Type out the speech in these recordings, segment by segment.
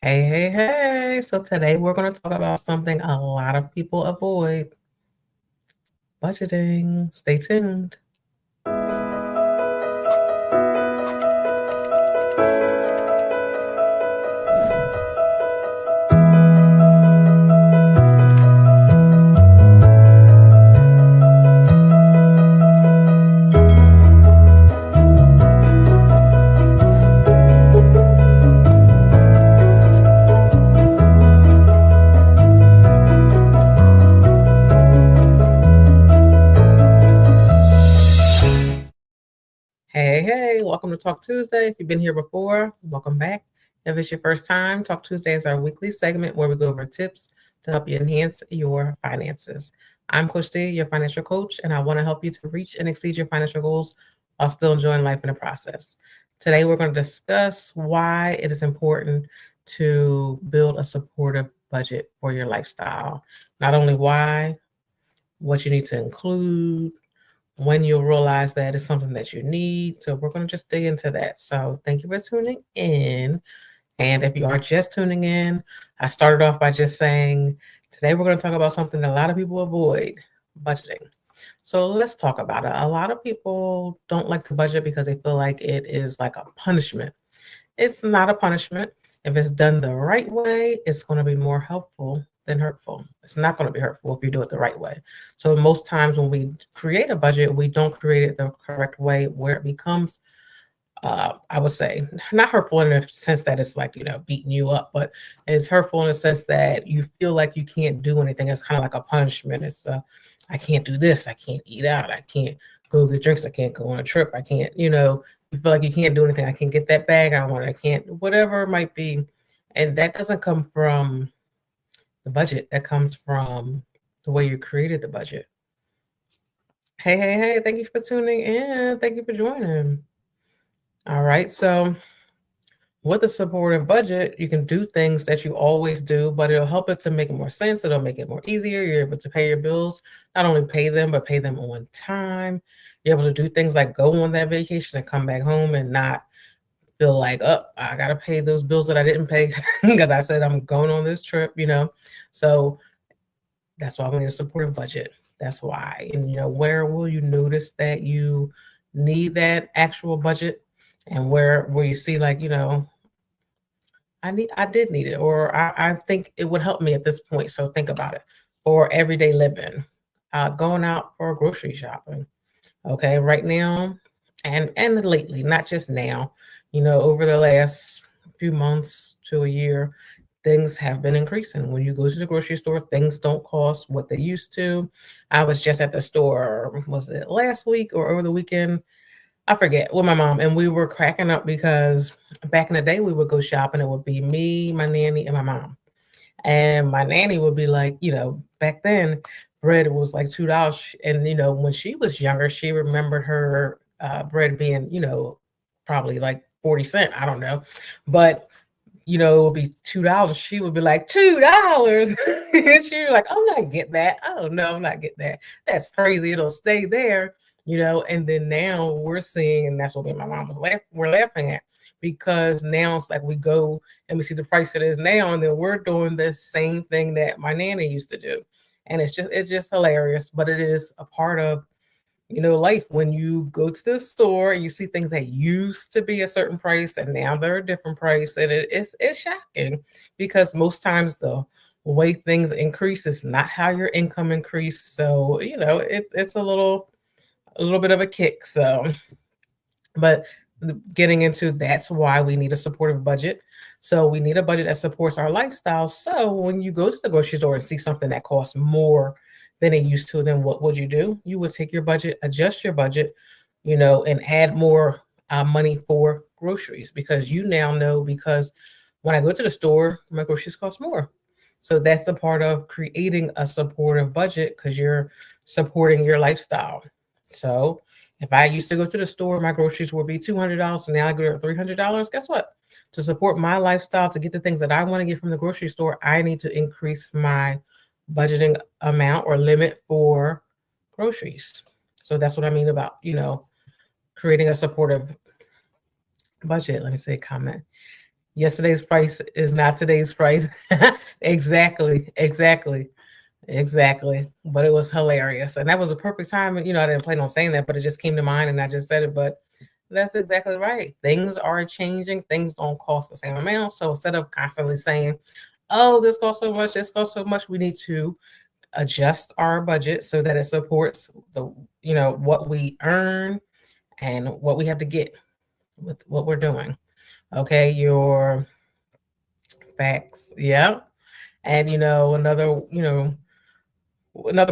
Hey. So today we're going to talk about something a lot of people avoid, budgeting. Stay tuned. Hey, welcome to Talk Tuesday. If you've been here before, welcome back. If it's your first time, Talk Tuesday is our weekly segment where we go over tips to help you enhance your finances. I'm Coach D, your financial coach, and I want to help you to reach and exceed your financial goals while still enjoying life in the process. Today, we're going to discuss why it is important to build a supportive budget for your lifestyle. Not only why, what you need to include, when you'll realize that it's something that you need. So we're going to just dig into that. So thank you for tuning in. And if you are just tuning in, I started off by just saying today we're going to talk about something that a lot of people avoid, budgeting. So let's talk about it. A lot of people don't like to budget because they feel like it is like a punishment. It's not a punishment. If it's done the right way, it's going to be more helpful than hurtful. It's not going to be hurtful if you do it the right way. So most times when we create a budget, we don't create it the correct way where it becomes, I would say, not hurtful in the sense that it's like, beating you up, but it's hurtful in the sense that you feel like you can't do anything. It's kind of like a punishment. I can't do this. I can't eat out. I can't go get drinks. I can't go on a trip. I can't, you feel like you can't do anything. I can't get that bag I want. I can't, whatever it might be. And that doesn't come from the budget. That comes from the way you created the budget. Hey. Thank you for tuning in. Thank you for joining. All right. So, with a supportive budget, you can do things that you always do, but it'll help it to make it more sense. It'll make it more easier. You're able to pay your bills, not only pay them, but pay them on time. You're able to do things like go on that vacation and come back home and not feel like, oh, I got to pay those bills that I didn't pay because I said I'm going on this trip. So that's why we need a supportive budget. That's why. And, where will you notice that you need that actual budget and where you see like, I did need it, or I think it would help me at this point. So think about it. For everyday living, going out for grocery shopping. Okay, right now, and lately, not just now. Over the last few months to a year, things have been increasing. When you go to the grocery store, things don't cost what they used to. I was just at the store. Was it last week or over the weekend? I forget, with my mom, and we were cracking up because back in the day we would go shopping. It would be me, my nanny, and my mom. And my nanny would be like, back then bread was like $2. And when she was younger, she remembered her bread being, probably like 40 cents. I don't know. But it would be $2. She would be like, $2. And she was like, I'm not getting that. Oh no, I'm not getting that. That's crazy. It'll stay there. And then now we're seeing, and that's what me and my mom we're laughing at, because now it's like we go and we see the price it is now, and then we're doing the same thing that my nanny used to do. And it's just hilarious, but it is a part of life. When you go to the store and you see things that used to be a certain price and now they're a different price, and it's shocking, because most times the way things increase is not how your income increased. So it's a little bit of a kick. So, but getting into, that's why we need a supportive budget. So we need a budget that supports our lifestyle. So when you go to the grocery store and see something that costs more than it used to, then what would you do? You would take your budget, adjust your budget, and add more money for groceries, because you now know, because when I go to the store, my groceries cost more. So that's the part of creating a supportive budget, because you're supporting your lifestyle. So if I used to go to the store, my groceries would be $200, and now I go to $300. Guess what? To support my lifestyle, to get the things that I want to get from the grocery store, I need to increase my budgeting amount or limit for groceries. So that's what I mean about, creating a supportive budget. Let me say comment. Yesterday's price is not today's price. Exactly, exactly, exactly. But it was hilarious. And that was a perfect time. You know, I didn't plan on saying that, but it just came to mind and I just said it. But that's exactly right. Things are changing, things don't cost the same amount. So instead of constantly saying, oh, this costs so much, this costs so much, we need to adjust our budget so that it supports the, you know, what we earn and what we have to get with what we're doing. Okay, your facts. Yeah. And another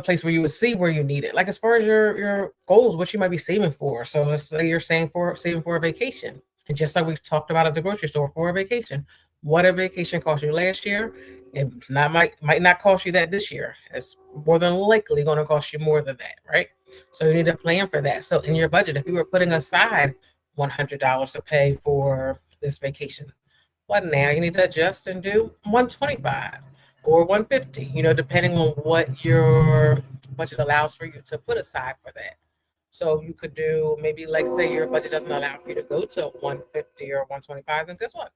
place where you would see where you need it. Like as far as your goals, what you might be saving for. So let's say you're saying for saving for a vacation. And just like we talked about at the grocery store for a vacation. What a vacation cost you last year, it's not might not cost you that this year. It's more than likely going to cost you more than that, right? So you need to plan for that. So in your budget, if you were putting aside $100 to pay for this vacation, what now you need to adjust and do 125 or 150, depending on what your budget allows for you to put aside for that. So you could do maybe like say your budget doesn't allow you to go to 150 or 125, then guess what?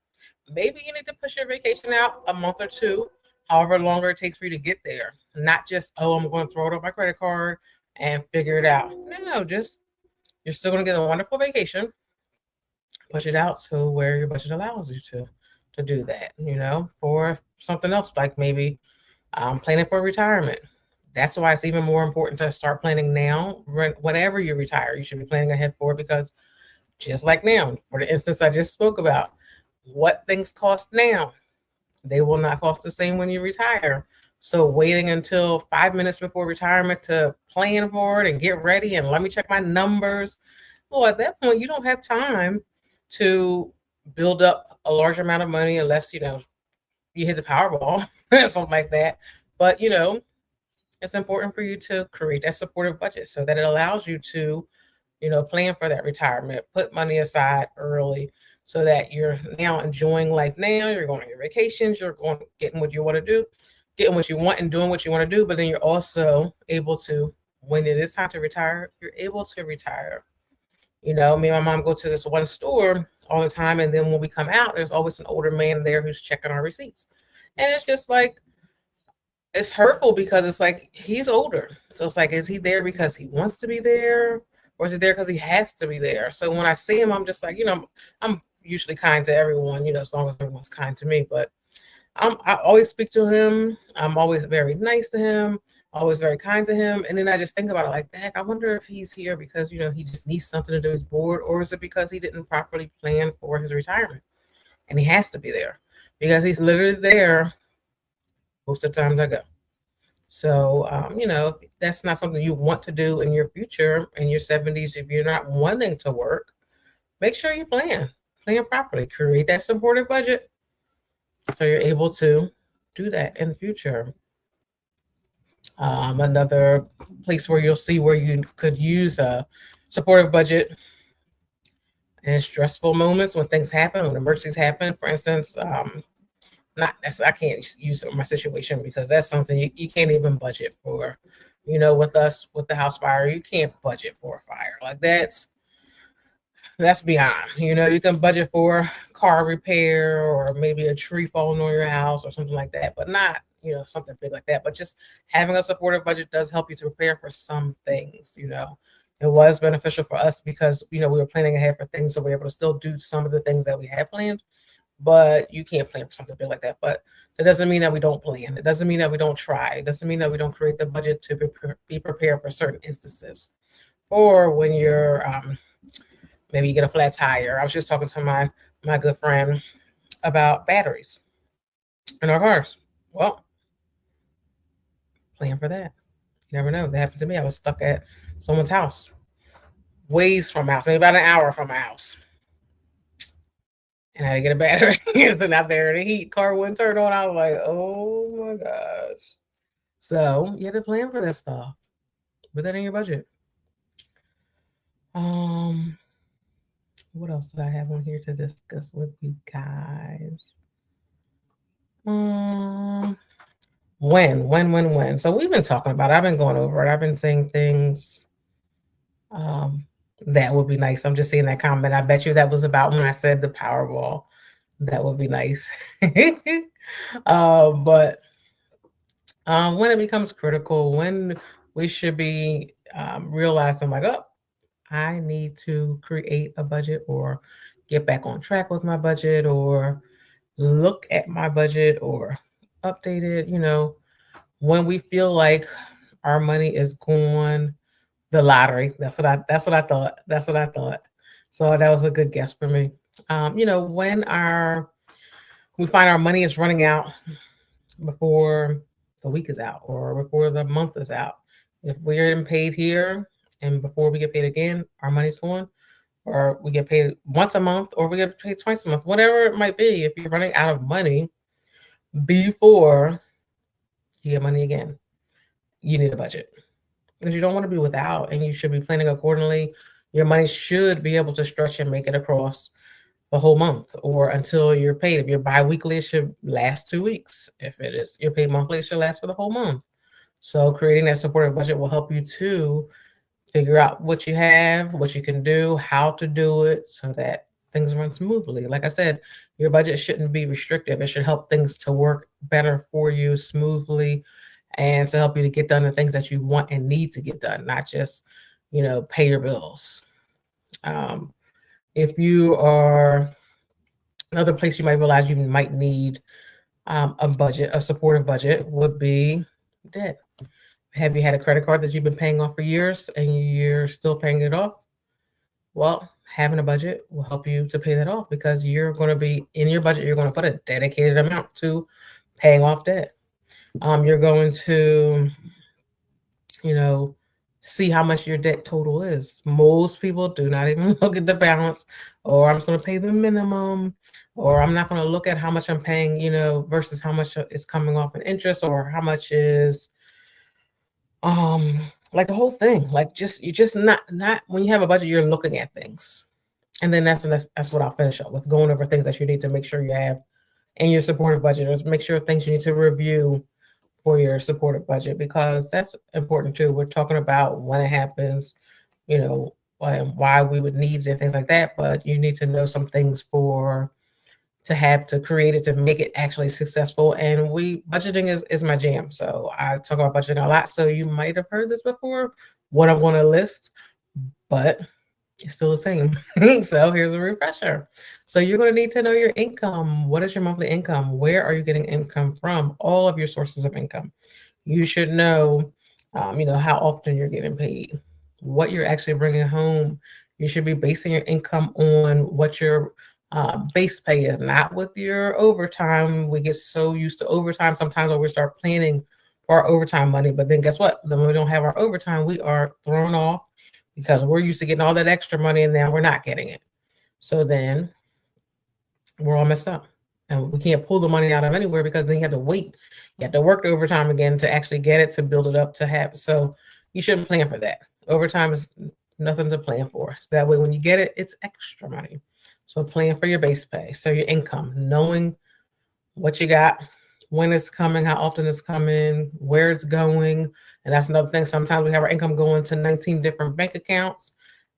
Maybe you need to push your vacation out a month or two, however longer it takes for you to get there. Not just, oh, I'm going to throw it on my credit card and figure it out. No, just you're still going to get a wonderful vacation. Push it out to where your budget allows you to do that, for something else like maybe planning for retirement. That's why it's even more important to start planning now. Whenever you retire, you should be planning ahead for it because just like now, for the instance I just spoke about, what things cost now, they will not cost the same when you retire. So waiting until 5 minutes before retirement to plan for it and get ready and let me check my numbers. Well, at that point, you don't have time to build up a large amount of money unless, you hit the Powerball or something like that. But, it's important for you to create that supportive budget so that it allows you to, plan for that retirement, put money aside early so that you're now enjoying life now. You're going on your vacations, you're going getting what you want to do, getting what you want and doing what you want to do. But then you're also able to, when it is time to retire, you're able to retire. Me and my mom go to this one store all the time, and then when we come out, there's always an older man there who's checking our receipts. And it's just like, it's hurtful because it's like he's older. So it's like, is he there because he wants to be there? Or is he there because he has to be there? So when I see him, I'm just like, I'm usually kind to everyone, as long as everyone's kind to me. But I always speak to him. I'm always very nice to him, always very kind to him. And then I just think about it like, heck, I wonder if he's here because, he just needs something to do, he's bored, or is it because he didn't properly plan for his retirement? And he has to be there because he's literally there most of the times I go. So, that's not something you want to do in your future, in your 70s. If you're not wanting to work, make sure you plan properly, create that supportive budget so you're able to do that in the future. Another place where you'll see where you could use a supportive budget in stressful moments when things happen, when emergencies happen. For instance, I can't use my situation because that's something you can't even budget for. With us, with the house fire, you can't budget for a fire. Like that's beyond. You can budget for car repair or maybe a tree falling on your house or something like that, but not, something big like that. But just having a supportive budget does help you to prepare for some things. It was beneficial for us because, we were planning ahead for things, so we were able to still do some of the things that we had planned. But you can't plan for something big like that. But it doesn't mean that we don't plan. It doesn't mean that we don't try. It doesn't mean that we don't create the budget to be prepared for certain instances. Or when you're maybe you get a flat tire. I was just talking to my good friend about batteries in our cars. Well, plan for that. You never know. That happened to me. I was stuck at someone's house, ways from my house, maybe about an hour from my house. And I had to get a battery. It's out there. The heat car wouldn't turn on. I was like, oh my gosh. So you have to plan for that stuff. Put that in your budget. What else did I have on here to discuss with you guys? When. So we've been talking about it. I've been going over it. I've been saying things that would be nice. I'm just seeing that comment. I bet you that was about when I said the Powerball. That would be nice. But when it becomes critical, when we should be realizing, like, oh, I need to create a budget or get back on track with my budget or look at my budget or update it, when we feel like our money is going the lottery. That's what I thought. That's what I thought. So that was a good guess for me. When our we find our money is running out before the week is out or before the month is out. If we're getting paid here and before we get paid again, our money's gone, or we get paid once a month or we get paid twice a month, whatever it might be. If you're running out of money before you get money again, you need a budget because you don't want to be without and you should be planning accordingly. Your money should be able to stretch and make it across the whole month or until you're paid. If you're biweekly, it should last 2 weeks. If it is you're paid monthly, it should last for the whole month. So creating that supportive budget will help you to figure out what you have, what you can do, how to do it so that things run smoothly. Like I said, your budget shouldn't be restrictive. It should help things to work better for you smoothly and to help you to get done the things that you want and need to get done, not just, pay your bills. Um, if you are another place you might realize you might need a budget, a supportive budget would be debt. Have you had a credit card that you've been paying off for years and you're still paying it off? Well, having a budget will help you to pay that off because you're going to be in your budget, you're going to put a dedicated amount to paying off debt. You're going to, see how much your debt total is. Most people do not even look at the balance, or I'm just going to pay the minimum, or I'm not going to look at how much I'm paying, versus how much is coming off in interest, or how much is like the whole thing. Like you're just not when you have a budget, you're looking at things. And then that's what I'll finish up with, going over things that you need to make sure you have in your supportive budget, or make sure things you need to review for your supportive budget, because that's important too. We're talking about when it happens, and why we would need it and things like that, but you need to know some things to have to create it to make it actually successful. And budgeting is my jam. So I talk about budgeting a lot. So you might have heard this before, what I'm going to list, but it's still the same. So here's a refresher. So you're going to need to know your income. What is your monthly income? Where are you getting income from? All of your sources of income. You should know, how often you're getting paid, what you're actually bringing home. You should be basing your income on what your base pay is, not with your overtime. We get so used to overtime sometimes when we start planning for our overtime money. But then guess what? Then when we don't have our overtime, we are thrown off because we're used to getting all that extra money and now we're not getting it. So then we're all messed up. And we can't pull the money out of anywhere because then you have to wait. You have to work the overtime again to actually get it, to build it up, to have. So you shouldn't plan for that. Overtime is nothing to plan for. So that way when you get it, it's extra money. So plan for your base pay. So your income, knowing what you got, when it's coming, how often it's coming, where it's going. And that's another thing. Sometimes we have our income going to 19 different bank accounts.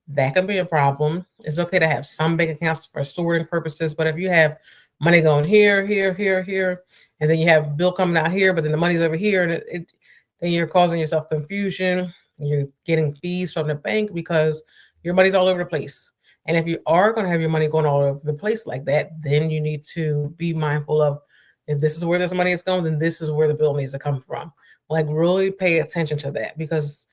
That can be a problem. It's okay to have some bank accounts for sorting purposes, but if you have money going here, here, here, here, and then you have bill coming out here, but then the money's over here, and then you're causing yourself confusion. You're getting fees from the bank because your money's all over the place. And if you are going to have your money going all over the place like that, then you need to be mindful of, if this is where this money is going, then this is where the bill needs to come from. Like really pay attention to that, because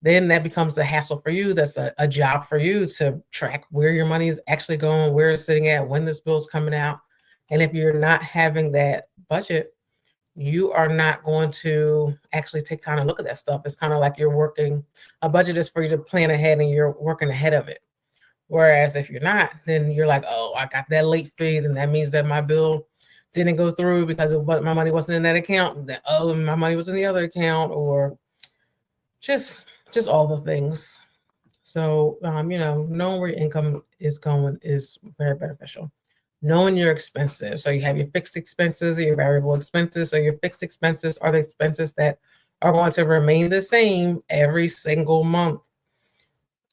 then that becomes a hassle for you. That's a job for you to track where your money is actually going, where it's sitting at, when this bill is coming out. And if you're not having that budget, you are not going to actually take time to look at that stuff. It's kind of like you're working, a budget is for you to plan ahead and you're working ahead of it. Whereas if you're not, then you're like, oh, I got that late fee, then that means that my bill didn't go through because my money wasn't in that account. That, oh, my money was in the other account, or just all the things. So, knowing where your income is going is very beneficial. Knowing your expenses. So you have your fixed expenses or your variable expenses. So your fixed expenses are the expenses that are going to remain the same every single month.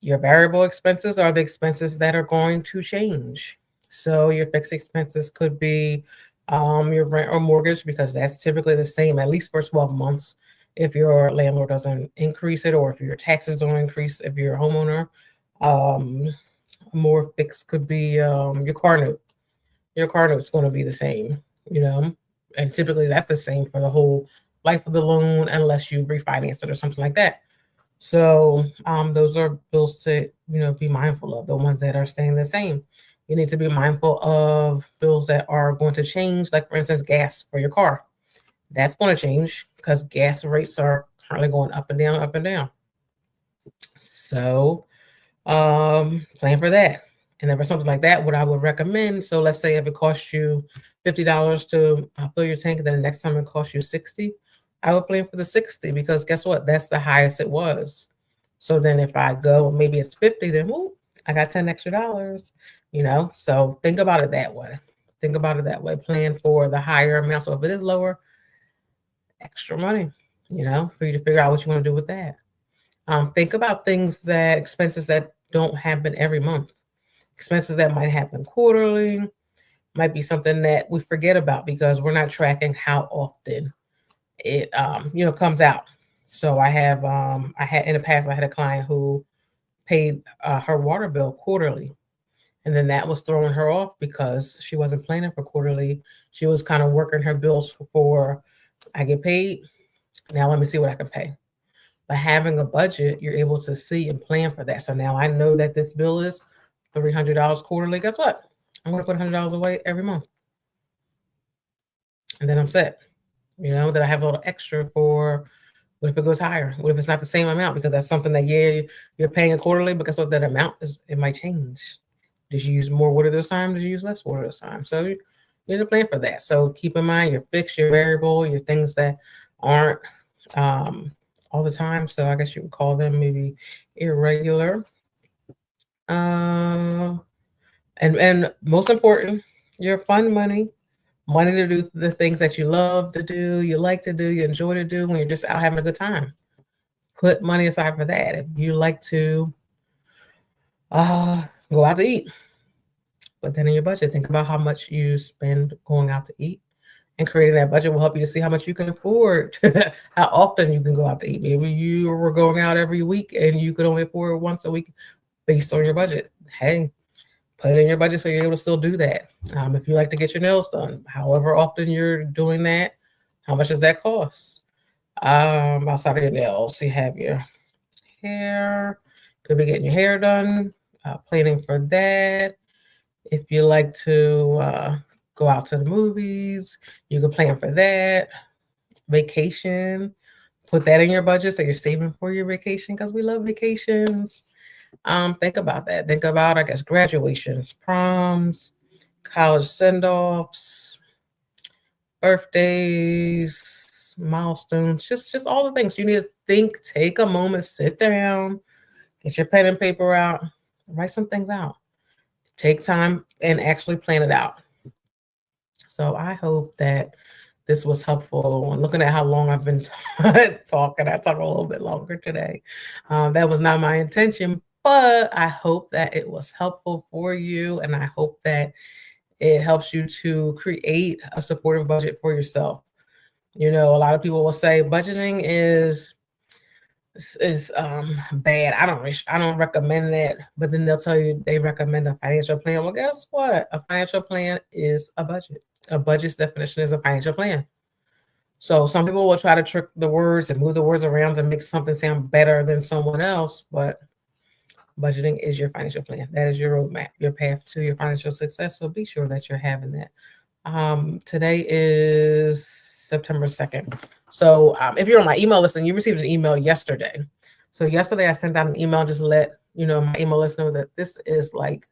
Your variable expenses are the expenses that are going to change. So your fixed expenses could be your rent or mortgage, because that's typically the same at least for 12 months if your landlord doesn't increase it, or if your taxes don't increase if you're a homeowner. Um, More fixed could be your car note. Your car note's going to be the same, you know, and typically that's the same for the whole life of the loan unless you refinance it or something like that. So those are bills to, be mindful of, the ones that are staying the same. You need to be mindful of bills that are going to change, like for instance, gas for your car. That's going to change because gas rates are currently going up and down, up and down. So plan for that. And then for something like that, what I would recommend, so let's say if it costs you $50 to fill your tank, and then the next time it costs you 60, I would plan for the 60, because guess what? That's the highest it was. So then if I go, maybe it's 50, then I got 10 extra dollars, So think about it that way. Think about it that way. Plan for the higher amount. So if it is lower, extra money, for you to figure out what you want to do with that. Think about expenses that don't happen every month. Expenses that might happen quarterly, might be something that we forget about because we're not tracking how often it comes out. So I had in the past, I had a client who paid her water bill quarterly, and then that was throwing her off because she wasn't planning for quarterly. She was kind of working her bills for I get paid, now let me see what I can pay. But having a budget, you're able to see and plan for that. So now I know that this bill is $300 quarterly. Guess what? I'm going to put $100 away every month. And then I'm set. That I have a little extra for what if it goes higher? What if it's not the same amount? Because that's something that, you're paying it quarterly, but guess what? That amount it might change. Did you use more water this time? Did you use less water this time? So you need to plan for that. So keep in mind your fixed, your variable, your things that aren't all the time. So I guess you would call them maybe irregular. And most important, your fun money to do the things that you love to do, you like to do, you enjoy to do when you're just out having a good time. Put money aside for that. If you like to go out to eat, put that in your budget. Think about how much you spend going out to eat, and creating that budget will help you to see how much you can afford, how often you can go out to eat. Maybe you were going out every week and you could only afford once a week based on your budget. Hey, put it in your budget so you're able to still do that. If you like to get your nails done, however often you're doing that, how much does that cost? Outside of your nails, you have your hair, could be getting your hair done, planning for that. If you like to go out to the movies, you can plan for that. Vacation, put that in your budget so you're saving for your vacation, because we love vacations. Think about that. Think about, I guess, graduations, proms, college send-offs, birthdays, milestones, just all the things. You need to think, take a moment, sit down, get your pen and paper out, write some things out. Take time and actually plan it out. So I hope that this was helpful. And looking at how long I've been talking, I talk a little bit longer today. That was not my intention, but I hope that it was helpful for you. And I hope that it helps you to create a supportive budget for yourself. A lot of people will say budgeting is bad. I don't recommend that, but then they'll tell you they recommend a financial plan. Well, guess what? A financial plan is a budget. A budget's definition is a financial plan. So some people will try to trick the words and move the words around to make something sound better than someone else, but budgeting is your financial plan. That is your roadmap, your path to your financial success. So be sure that you're having that. Today is September 2nd. So if you're on my email list, and you received an email yesterday. So yesterday I sent out an email, just let my email list know that this is like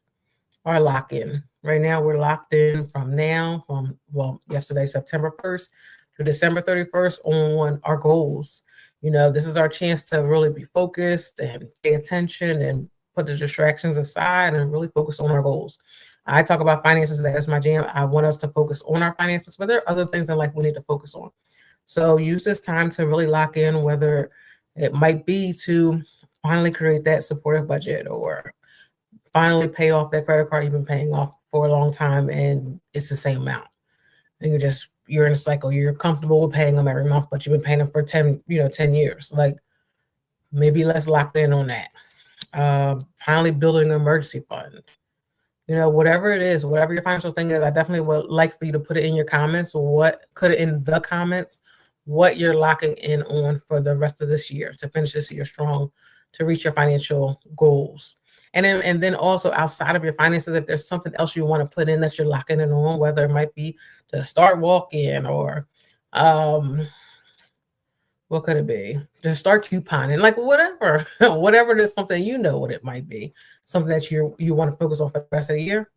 our lock-in. Right now we're locked in from yesterday, September 1st to December 31st on our goals. This is our chance to really be focused and pay attention and put the distractions aside and really focus on our goals. I talk about finances. That is my jam. I want us to focus on our finances, but there are other things in life we need to focus on. So use this time to really lock in, whether it might be to finally create that supportive budget, or finally pay off that credit card you've been paying off for a long time and it's the same amount. And you're in a cycle. You're comfortable with paying them every month, but you've been paying them for 10 years. Like, maybe let's lock in on that. Finally building an emergency fund. Whatever it is, whatever your financial thing is, I definitely would like for you to put it in your comments. What you're locking in on for the rest of this year to finish this year strong, to reach your financial goals. And then also outside of your finances, if there's something else you want to put in that you're locking in on, whether it might be to start walking or what could it be? To start couponing, like whatever, whatever it is, something what it might be, something that you want to focus on for the rest of the year.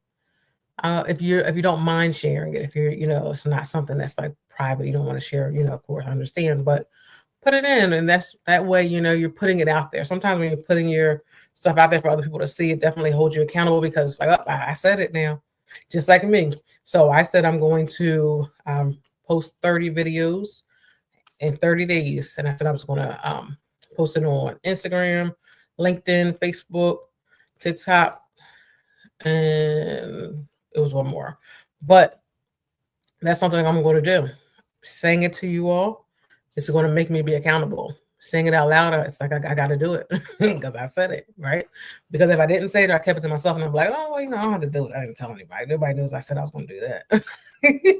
If you don't mind sharing it, if you're it's not something that's like private, you don't want to share, of course I understand, but put it in, and that way you're putting it out there. Sometimes when you're putting your stuff out there for other people to see, it definitely holds you accountable, because it's like, oh, I said it now, just like me. So I said I'm going to post 30 videos in 30 days. And I said I was going to post it on Instagram, LinkedIn, Facebook, TikTok, and it was one more. But that's something I'm going to do. Saying it to you all is going to make me be accountable. Saying it out loud, it's like I got to do it because I said it, right? Because if I didn't say it, I kept it to myself, and I'm like, oh, well, I don't have to do it. I didn't tell anybody. Nobody knows I said I was going to do that,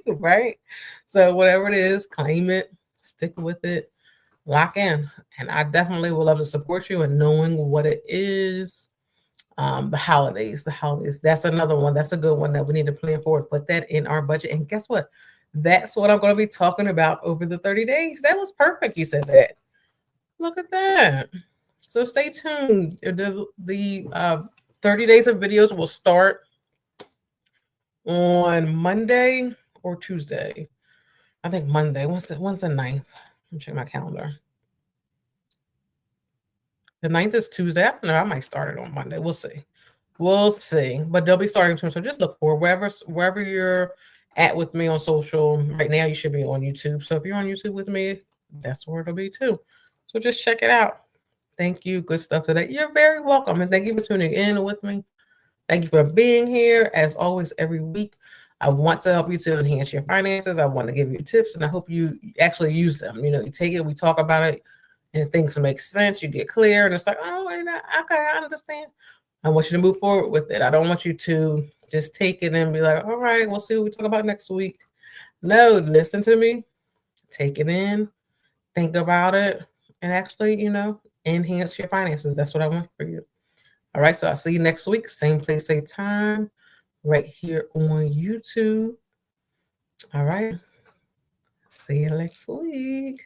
right? So whatever it is, claim it. Stick with it, lock in. And I definitely would love to support you in knowing what it is. The holidays, that's another one. That's a good one that we need to plan for. Put that in our budget. And guess what? That's what I'm going to be talking about over the 30 days. That was perfect. You said that. Look at that. So stay tuned. The 30 days of videos will start on Monday or Tuesday. I think Monday. When's the 9th? Let me check my calendar. The 9th is Tuesday. I don't know. I might start it on Monday. We'll see. But they'll be starting soon. So just look for wherever you're at with me on social. Right now, you should be on YouTube. So if you're on YouTube with me, that's where it'll be too. So just check it out. Thank you. Good stuff today. You're very welcome. And thank you for tuning in with me. Thank you for being here. As always, every week, I want to help you to enhance your finances. I want to give you tips, and I hope you actually use them. You take it, we talk about it, and things make sense. You get clear, and it's like, oh, okay, I understand. I want you to move forward with it. I don't want you to just take it and be like, all right, we'll see what we talk about next week. No, listen to me. Take it in. Think about it. And actually, enhance your finances. That's what I want for you. All right, so I'll see you next week. Same place, same time. Right here on YouTube. All right. See you next week.